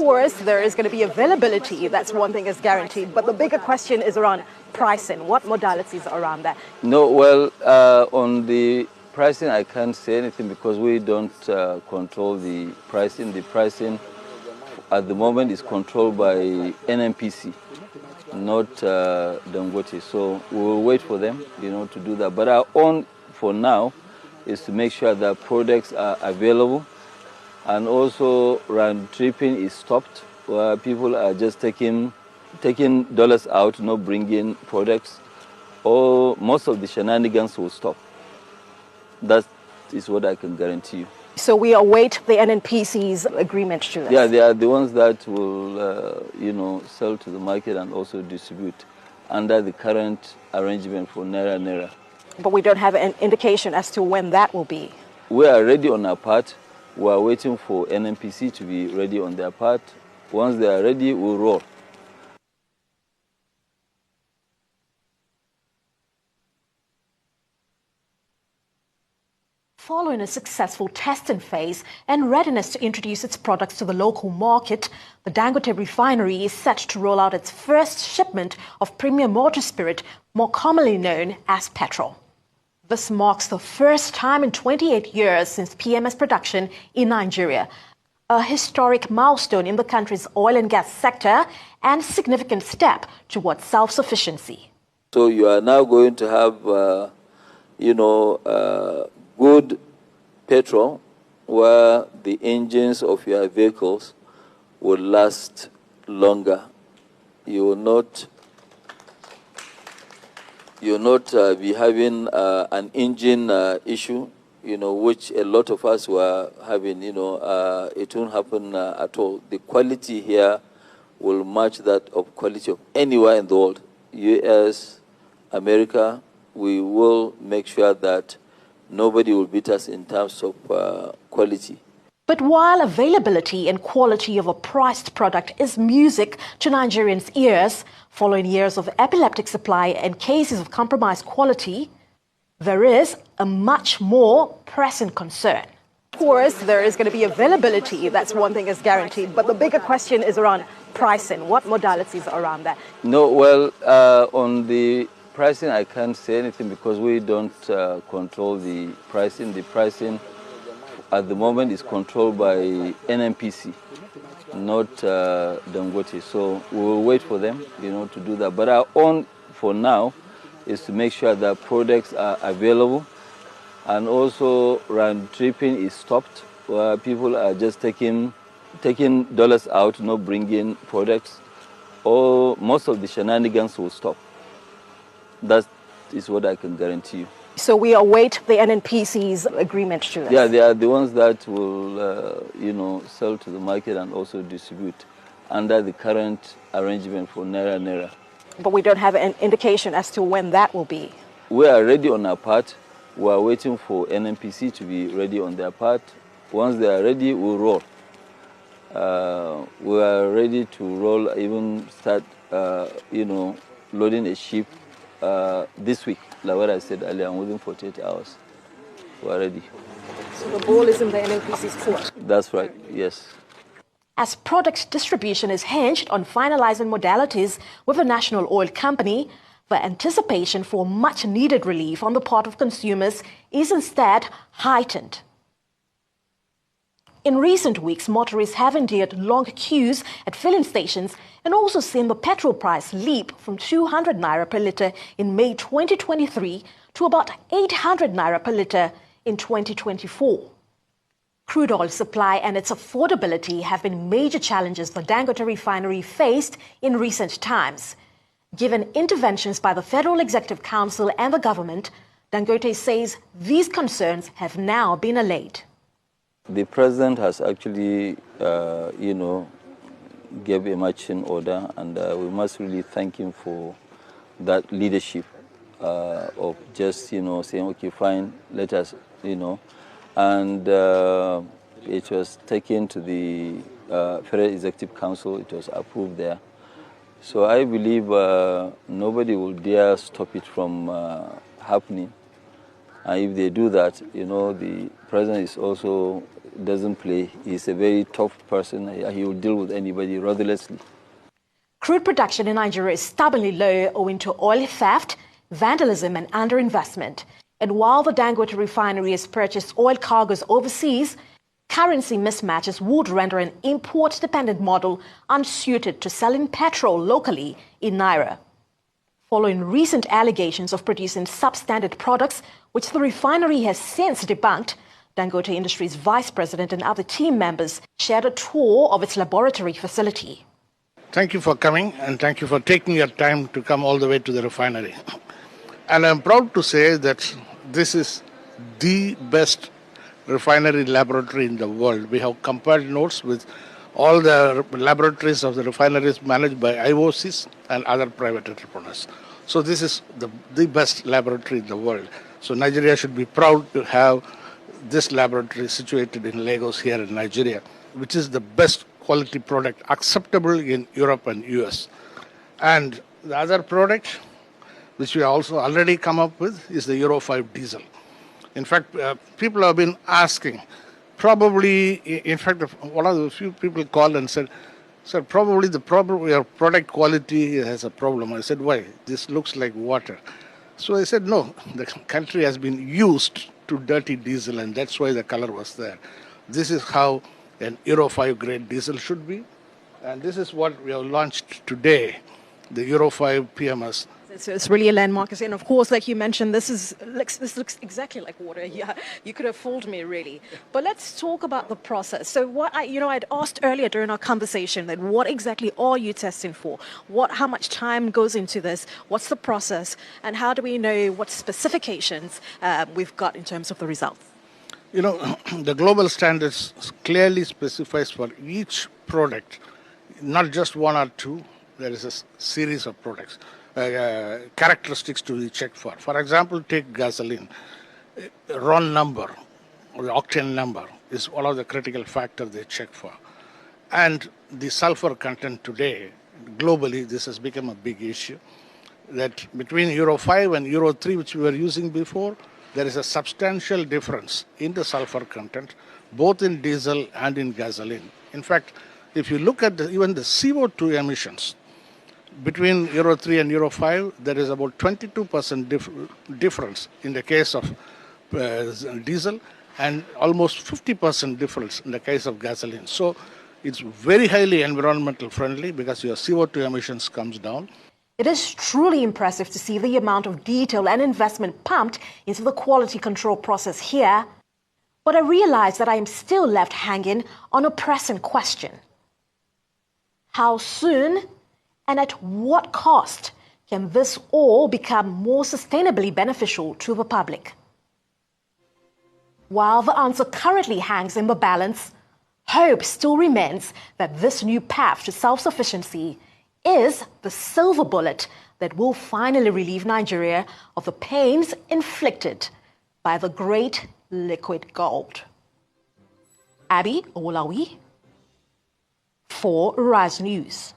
course, there is going to be availability. That's one thing is guaranteed. But the bigger question is around pricing. What modalities are around that? No, well, on the pricing, I can't say anything because we don't control the pricing. The pricing at the moment is controlled by NNPC, not Dangote. So we will wait for them, to do that. But our own, for now, is to make sure that products are available, and also round tripping is stopped, where people are just taking dollars out, not bringing products, or most of the shenanigans will stop. That is what I can guarantee you. So we await the NNPC's agreement to this? Yeah, they are the ones that will, sell to the market and also distribute under the current arrangement for Naira. But we don't have an indication as to when that will be. We are ready on our part. We are waiting for NNPC to be ready on their part. Once they are ready, we'll roll. Following a successful testing phase and readiness to introduce its products to the local market, the Dangote refinery is set to roll out its first shipment of premium motor spirit, more commonly known as petrol. This marks the first time in 28 years since PMS production in Nigeria, a historic milestone in the country's oil and gas sector and a significant step towards self-sufficiency. So you are now going to have, good petrol where the engines of your vehicles will last longer. You will not be having an engine issue, which a lot of us were having, it won't happen at all. The quality here will match that of quality of anywhere in the world. US, America, we will make sure that nobody will beat us in terms of quality. But while availability and quality of a priced product is music to Nigerians' ears, following years of epileptic supply and cases of compromised quality, there is a much more pressing concern. Of course, there is going to be availability. That's one thing is guaranteed. But the bigger question is around pricing. What modalities are around that? No, well, on the pricing, I can't say anything because we don't control the pricing. The pricing at the moment is controlled by NNPC, not Dangote. So we will wait for them, to do that. But our own, for now, is to make sure that products are available, and also round tripping is stopped, where people are just taking dollars out, not bringing products, or most of the shenanigans will stop. That is what I can guarantee you. So we await the NNPC's agreement to this? Yeah, they are the ones that will, sell to the market and also distribute under the current arrangement for Naira. But we don't have an indication as to when that will be. We are ready on our part. We are waiting for NNPC to be ready on their part. Once they are ready, we'll roll. We are ready to roll, even start, loading a ship this week. Like what I said earlier, within 48 hours, we are ready. So the ball is in the NNPC's court? That's right, yes. As product distribution is hinged on finalizing modalities with the national oil company, the anticipation for much-needed relief on the part of consumers is instead heightened. In recent weeks, motorists have endured long queues at filling stations and also seen the petrol price leap from 200 naira per litre in May 2023 to about 800 naira per litre in 2024. Crude oil supply and its affordability have been major challenges the Dangote refinery faced in recent times. Given interventions by the Federal Executive Council and the government, Dangote says these concerns have now been allayed. The president has actually, gave a marching order, and we must really thank him for that leadership of just, saying, okay, fine, let us, and it was taken to the Federal Executive Council. It was approved there. So I believe nobody will dare stop it from happening. If they do that, the president is also doesn't play. He's a very tough person. He will deal with anybody ruthlessly. Crude production in Nigeria is stubbornly low owing to oil theft, vandalism and underinvestment. And while the Dangote refinery has purchased oil cargoes overseas, currency mismatches would render an import-dependent model unsuited to selling petrol locally in Naira. Following recent allegations of producing substandard products, which the refinery has since debunked, Dangote Industries Vice President and other team members shared a tour of its laboratory facility. Thank you for coming, and thank you for taking your time to come all the way to the refinery. And I'm proud to say that this is the best refinery laboratory in the world. We have compared notes with all the laboratories of the refineries managed by IOCs and other private entrepreneurs. So this is the best laboratory in the world. So Nigeria should be proud to have this laboratory situated in Lagos here in Nigeria, which is the best quality product acceptable in Europe and US. And the other product, which we also already come up with, is the Euro 5 diesel. In fact, people have been asking, probably, in fact, one of the few people called and said, "Sir, probably your product quality has a problem." I said, "Why? This looks like water." So I said, "No, the country has been used to dirty diesel, and that's why the color was there. This is how an Euro 5 grade diesel should be, and this is what we have launched today, the Euro 5 PMS." It's really a landmark. And of course, like you mentioned, this looks exactly like water. Yeah, you could have fooled me, really. But let's talk about the process. So I'd asked earlier during our conversation that what exactly are you testing for? How much time goes into this? What's the process? And how do we know what specifications we've got in terms of the results? The global standards clearly specifies for each product, not just one or two, there is a series of products. Characteristics to be checked for. For example, take gasoline. RON number, or the octane number, is one of the critical factors they check for. And the sulfur content today, globally, this has become a big issue. That between Euro 5 and Euro 3, which we were using before, there is a substantial difference in the sulfur content, both in diesel and in gasoline. In fact, if you look at even the CO2 emissions, between Euro 3 and Euro 5, there is about 22% difference in the case of diesel and almost 50% difference in the case of gasoline. So it's very highly environmental friendly because your CO2 emissions comes down. It is truly impressive to see the amount of detail and investment pumped into the quality control process here. But I realize that I am still left hanging on a pressing question. How soon and at what cost can this all become more sustainably beneficial to the public? While the answer currently hangs in the balance, hope still remains that this new path to self-sufficiency is the silver bullet that will finally relieve Nigeria of the pains inflicted by the great liquid gold. Abby Olawi for Rise News.